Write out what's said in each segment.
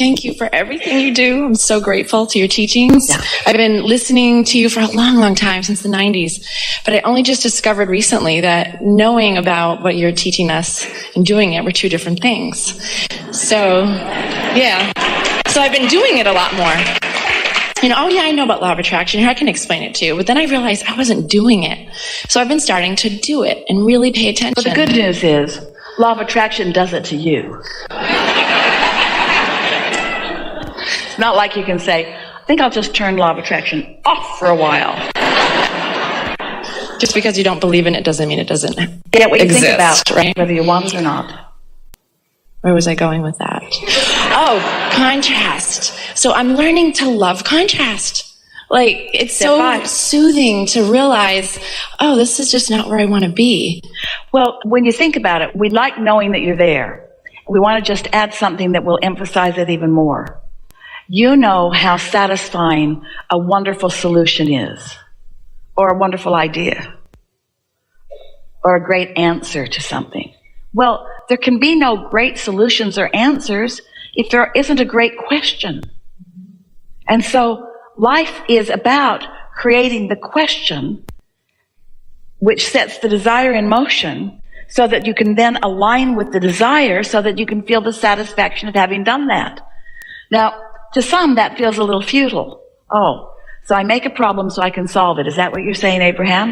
Thank you for everything you do. I'm so grateful to your teachings. Yeah. I've been listening to you for a long, long time, since the 90s. But I only just discovered recently that knowing about what you're teaching us and doing it were two different things. So, yeah. So I've been doing it a lot more. Oh yeah, I know about law of attraction. Here, I can explain it to you. But then I realized I wasn't doing it. So I've been starting to do it and really pay attention. But the good news is, law of attraction does it to you. It's not like you can say, I think I'll just turn law of attraction off for a while. Just because you don't believe in it doesn't mean it doesn't Get what you exist, think about, right? Whether you want it or not. Where was I going with that? Oh, contrast. So I'm learning to love contrast. Like, it's so soothing to realize, oh, this is just not where I want to be. Well, when you think about it, we like knowing that you're there. We want to just add something that will emphasize it even more. You know how satisfying a wonderful solution is, or a wonderful idea, or a great answer to something. Well, there can be no great solutions or answers if there isn't a great question. And so life is about creating the question which sets the desire in motion so that you can then align with the desire so that you can feel the satisfaction of having done that. Now, to some, that feels a little futile. Oh, so I make a problem so I can solve it. Is that what you're saying, Abraham?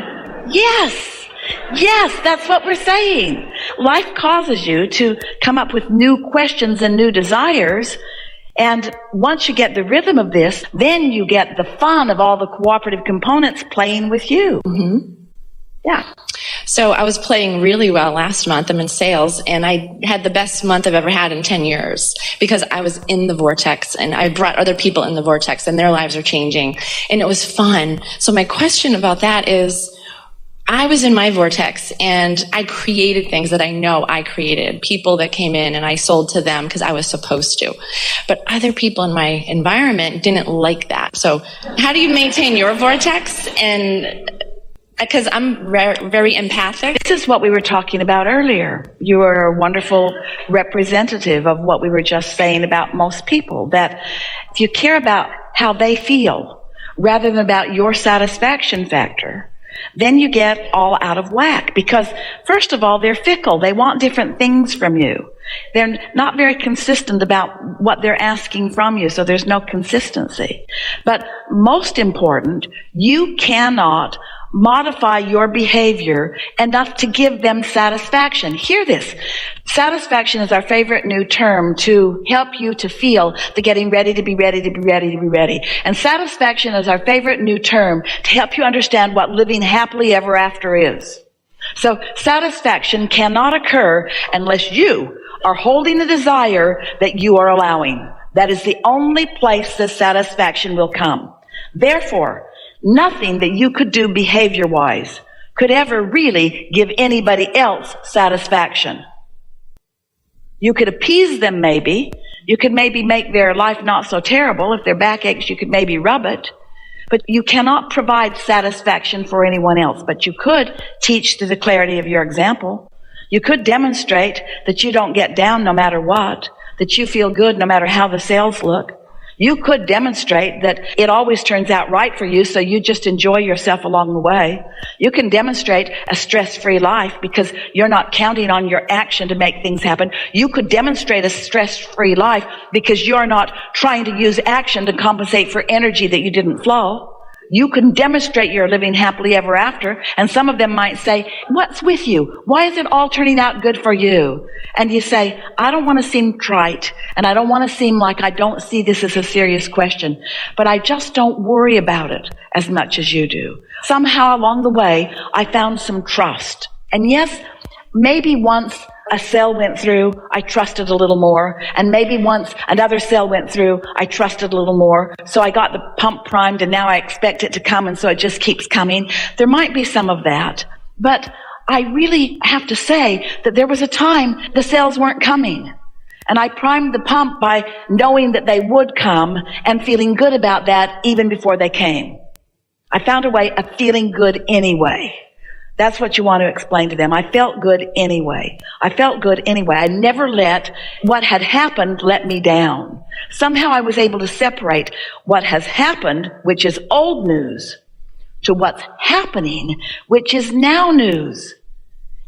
Yes. Yes, that's what we're saying. Life causes you to come up with new questions and new desires. And once you get the rhythm of this, then you get the fun of all the cooperative components playing with you. Mm-hmm. Yeah. So I was playing really well last month. I'm in sales, and I had the best month I've ever had in 10 years because I was in the vortex, and I brought other people in the vortex, and their lives are changing, and it was fun. So my question about that is, I was in my vortex, and I created things that I know I created, people that came in, and I sold to them because I was supposed to. But other people in my environment didn't like that. So how do you maintain your vortex? And because I'm very empathic. This is what we were talking about earlier. You are a wonderful representative of what we were just saying about most people, that if you care about how they feel rather than about your satisfaction factor, then you get all out of whack. Because, first of all, they're fickle. They want different things from you. They're not very consistent about what they're asking from you, so there's no consistency. But most important, you cannot modify your behavior enough to give them satisfaction. Hear this. Satisfaction is our favorite new term to help you to feel the getting ready to be ready to be ready to be ready. And satisfaction is our favorite new term to help you understand what living happily ever after is. So satisfaction cannot occur unless you are holding the desire that you are allowing. That is the only place the satisfaction will come. Therefore, nothing that you could do behavior-wise could ever really give anybody else satisfaction. You could appease them maybe. You could maybe make their life not so terrible. If their back aches, you could maybe rub it. But you cannot provide satisfaction for anyone else. But you could teach through the clarity of your example. You could demonstrate that you don't get down no matter what, that you feel good no matter how the sales look. You could demonstrate that it always turns out right for you, so you just enjoy yourself along the way. You can demonstrate a stress-free life because you're not counting on your action to make things happen. You could demonstrate a stress-free life because you're not trying to use action to compensate for energy that you didn't flow. You can demonstrate you're living happily ever after, and some of them might say, what's with you? Why is it all turning out good for you? And you say, I don't want to seem trite, and I don't want to seem like I don't see this as a serious question, but I just don't worry about it as much as you do. Somehow along the way, I found some trust. And yes, maybe once a cell went through, I trusted a little more. And maybe once another cell went through, I trusted a little more. So I got the pump primed, and now I expect it to come, and so it just keeps coming. There might be some of that. But I really have to say that there was a time the cells weren't coming. And I primed the pump by knowing that they would come and feeling good about that even before they came. I found a way of feeling good anyway. That's what you want to explain to them. I felt good anyway. I felt good anyway. I never let what had happened let me down. Somehow I was able to separate what has happened, which is old news, to what's happening, which is now news.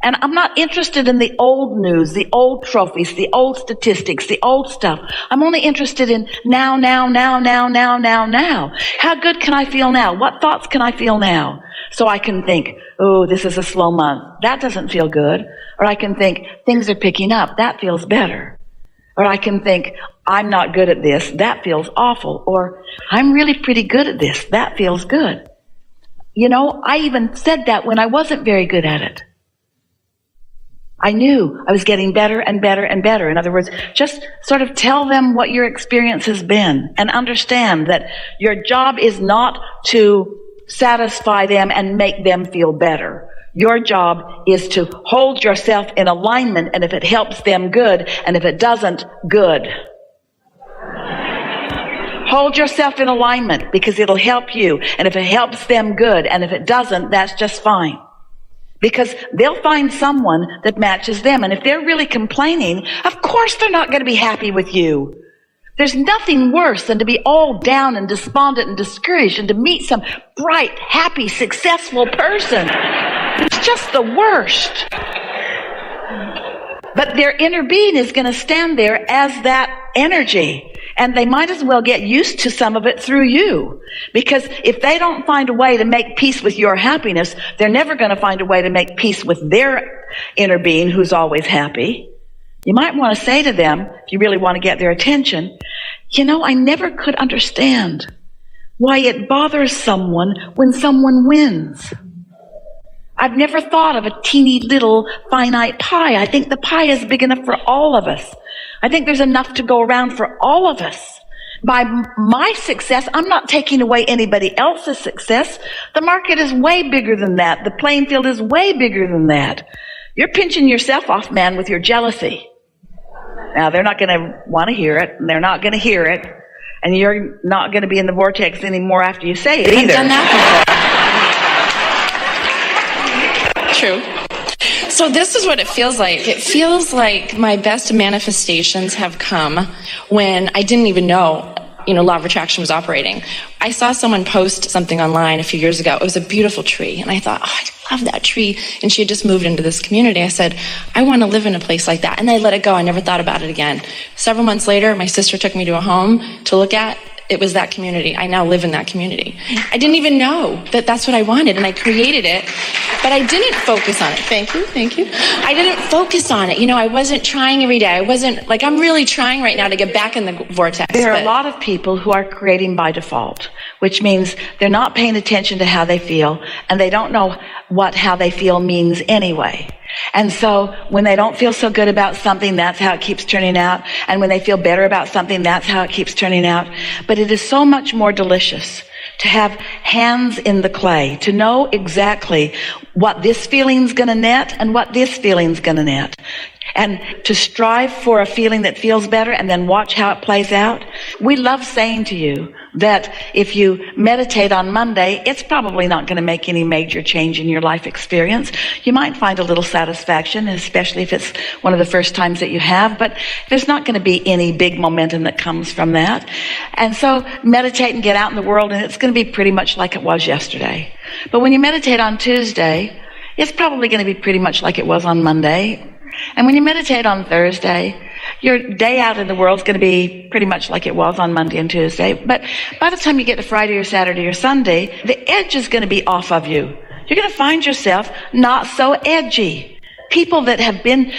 And I'm not interested in the old news, the old trophies, the old statistics, the old stuff. I'm only interested in now. How good can I feel now? What thoughts can I feel now? So I can think, oh, this is a slow month. That doesn't feel good. Or I can think, things are picking up. That feels better. Or I can think, I'm not good at this. That feels awful. Or I'm really pretty good at this. That feels good. You know, I even said that when I wasn't very good at it. I knew I was getting better and better and better. In other words, just sort of tell them what your experience has been and understand that your job is not to satisfy them and make them feel better. Your job is to hold yourself in alignment, and if it helps them, good, and if it doesn't, good. Hold yourself in alignment because it'll help you, and if it helps them, good, and if it doesn't, that's just fine. Because they'll find someone that matches them. And if they're really complaining, of course they're not going to be happy with you. There's nothing worse than to be all down and despondent and discouraged and to meet some bright, happy, successful person. It's just the worst. But their inner being is going to stand there as that energy. And they might as well get used to some of it through you. Because if they don't find a way to make peace with your happiness, they're never going to find a way to make peace with their inner being who's always happy. You might want to say to them, if you really want to get their attention, you know, I never could understand why it bothers someone when someone wins. I've never thought of a teeny little finite pie. I think the pie is big enough for all of us. I think there's enough to go around for all of us. By my success, I'm not taking away anybody else's success. The market is way bigger than that. The playing field is way bigger than that. You're pinching yourself off, man, with your jealousy. Now, they're not going to want to hear it, and they're not going to hear it, and you're not going to be in the vortex anymore after you say it either. I've done that before. True. So this is what it feels like. It feels like my best manifestations have come when I didn't even know, law of attraction was operating. I saw someone post something online a few years ago. It was a beautiful tree. And I thought, oh, I love that tree. And she had just moved into this community. I said, I want to live in a place like that. And I let it go. I never thought about it again. Several months later, my sister took me to a home to look at. It was that community. I now live in that community. I didn't even know that that's what I wanted, and I created it, but I didn't focus on it. Thank you. I didn't focus on it. I wasn't trying every day. I wasn't, I'm really trying right now to get back in the vortex. There are a lot of people who are creating by default, which means they're not paying attention to how they feel, and they don't know what how they feel means anyway. And so when they don't feel so good about something, that's how it keeps turning out. And when they feel better about something, that's how it keeps turning out. But it is so much more delicious to have hands in the clay, to know exactly what this feeling's going to net and what this feeling's going to net. And to strive for a feeling that feels better and then watch how it plays out. We love saying to you that if you meditate on Monday, it's probably not going to make any major change in your life experience. You might find a little satisfaction, especially if it's one of the first times that you have, but there's not going to be any big momentum that comes from that. And so meditate and get out in the world, and it's going to be pretty much like it was yesterday. But when you meditate on Tuesday, it's probably going to be pretty much like it was on Monday. And when you meditate on Thursday, your day out in the world is going to be pretty much like it was on Monday and Tuesday. But by the time you get to Friday or Saturday or Sunday, the edge is going to be off of you. You're going to find yourself not so edgy. People that have been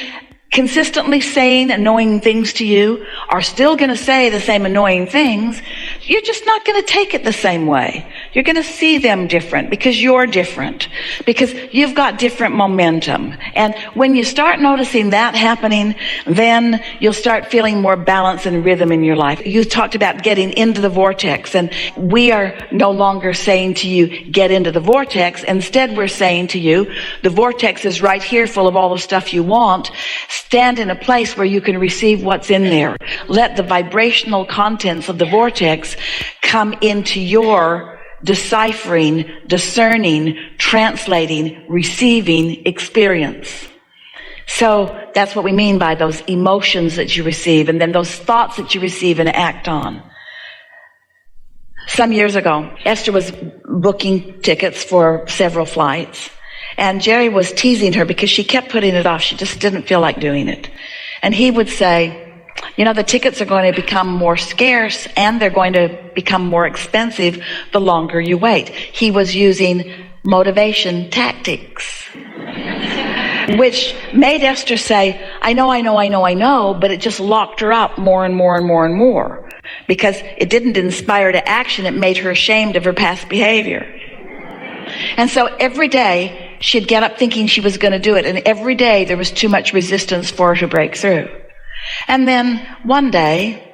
consistently saying annoying things to you are still going to say the same annoying things. You're just not going to take it the same way. You're going to see them different because you're different, because you've got different momentum. And when you start noticing that happening, then you'll start feeling more balance and rhythm in your life. You talked about getting into the vortex, and we are no longer saying to you, get into the vortex. Instead, we're saying to you, the vortex is right here full of all the stuff you want. Stand in a place where you can receive what's in there. Let the vibrational contents of the vortex come into your deciphering, discerning, translating, receiving experience. So that's what we mean by those emotions that you receive, and then those thoughts that you receive and act on. Some years ago, Esther was booking tickets for several flights, and Jerry was teasing her because she kept putting it off. She just didn't feel like doing it. And he would say, you know, the tickets are going to become more scarce and they're going to become more expensive the longer you wait. He was using motivation tactics, which made Esther say, I know, but it just locked her up more and more and more and more, because it didn't inspire to action. It made her ashamed of her past behavior. And so every day she'd get up thinking she was going to do it, and every day there was too much resistance for her to break through. And then one day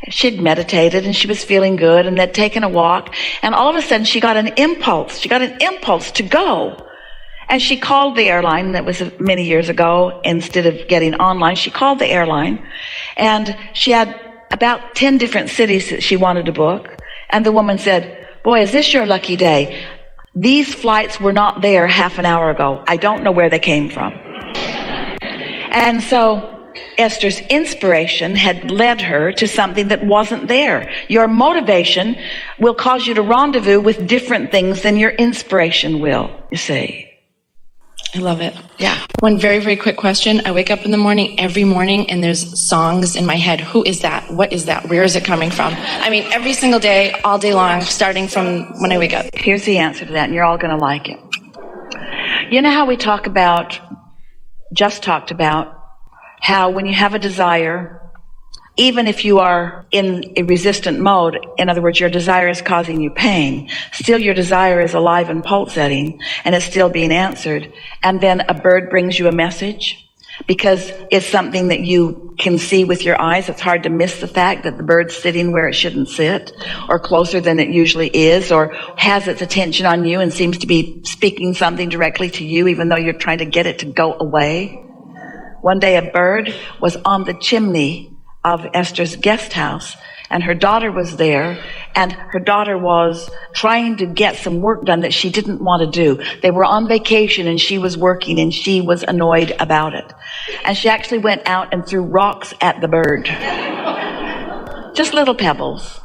she'd meditated and she was feeling good, and they'd taken a walk, and all of a sudden she got an impulse to go. And she called the airline. That was many years ago. Instead of getting online, she called the airline, and she had about 10 different cities that she wanted to book. And the woman said, boy, is this your lucky day? These flights were not there half an hour ago. I don't know where they came from. And so Esther's inspiration had led her to something that wasn't there. Your motivation will cause you to rendezvous with different things than your inspiration will, you see. I love it. Yeah. One very, very quick question. I wake up in the morning, every morning, and there's songs in my head. Who is that? What is that? Where is it coming from? I mean, every single day, all day long, starting from when I wake up. Here's the answer to that, and you're all going to like it. You know how we talked about how when you have a desire, even if you are in a resistant mode, in other words, your desire is causing you pain, still your desire is alive and pulsating, and it's still being answered. And then a bird brings you a message, because it's something that you can see with your eyes. It's hard to miss the fact that the bird's sitting where it shouldn't sit, or closer than it usually is, or has its attention on you and seems to be speaking something directly to you, even though you're trying to get it to go away. One day a bird was on the chimney of Esther's guest house, and her daughter was there, and her daughter was trying to get some work done that she didn't want to do. They were on vacation and she was working, and she was annoyed about it. And she actually went out and threw rocks at the bird. Just little pebbles.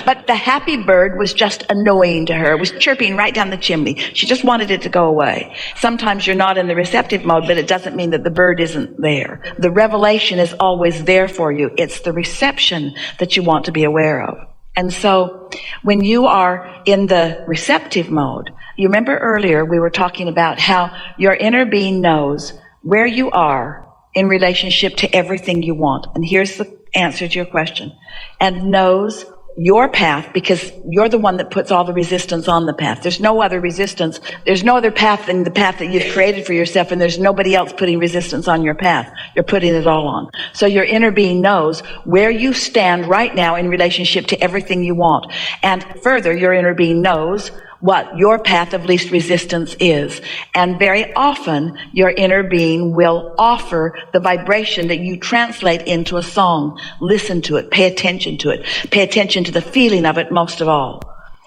But the happy bird was just annoying to her. It was chirping right down the chimney. She just wanted it to go away. Sometimes you're not in the receptive mode, but it doesn't mean that the bird isn't there. The revelation is always there for you. It's the reception that you want to be aware of. And so when you are in the receptive mode, you remember earlier we were talking about how your inner being knows where you are in relationship to everything you want. And here's the answer to your question. And knows your path, because you're the one that puts all the resistance on the path. There's no other resistance. There's no other path than the path that you've created for yourself, and there's nobody else putting resistance on your path. You're putting it all on. So your inner being knows where you stand right now in relationship to everything you want. And further, your inner being knows what your path of least resistance is. And very often, your inner being will offer the vibration that you translate into a song. Listen to it. Pay attention to it. Pay attention to the feeling of it most of all.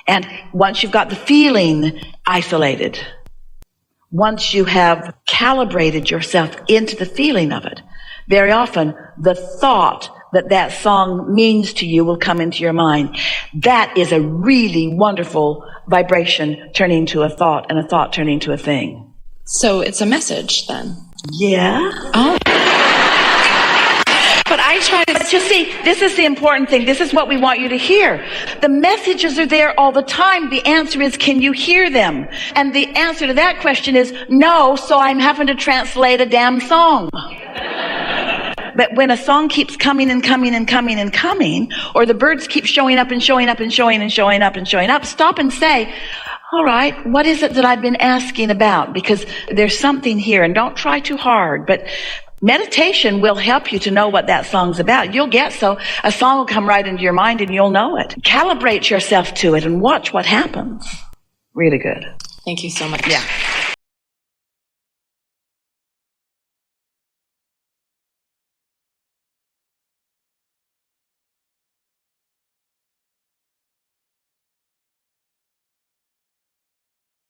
And once you've got the feeling isolated, once you have calibrated yourself into the feeling of it, very often the thought that song means to you will come into your mind. That is a really wonderful vibration turning to a thought, and a thought turning to a thing. So it's a message then? Yeah. Oh. But you see, this is the important thing. This is what we want you to hear. The messages are there all the time. The answer is, can you hear them? And the answer to that question is no, so I'm having to translate a damn song. But when a song keeps coming and coming and coming and coming, or the birds keep showing up and showing up and showing and showing up and showing up, stop and say, all right, what is it that I've been asking about? Because there's something here, and don't try too hard, but meditation will help you to know what that song's about. You'll get so a song will come right into your mind and you'll know it. Calibrate yourself to it and watch what happens. Really good. Thank you so much. Yeah.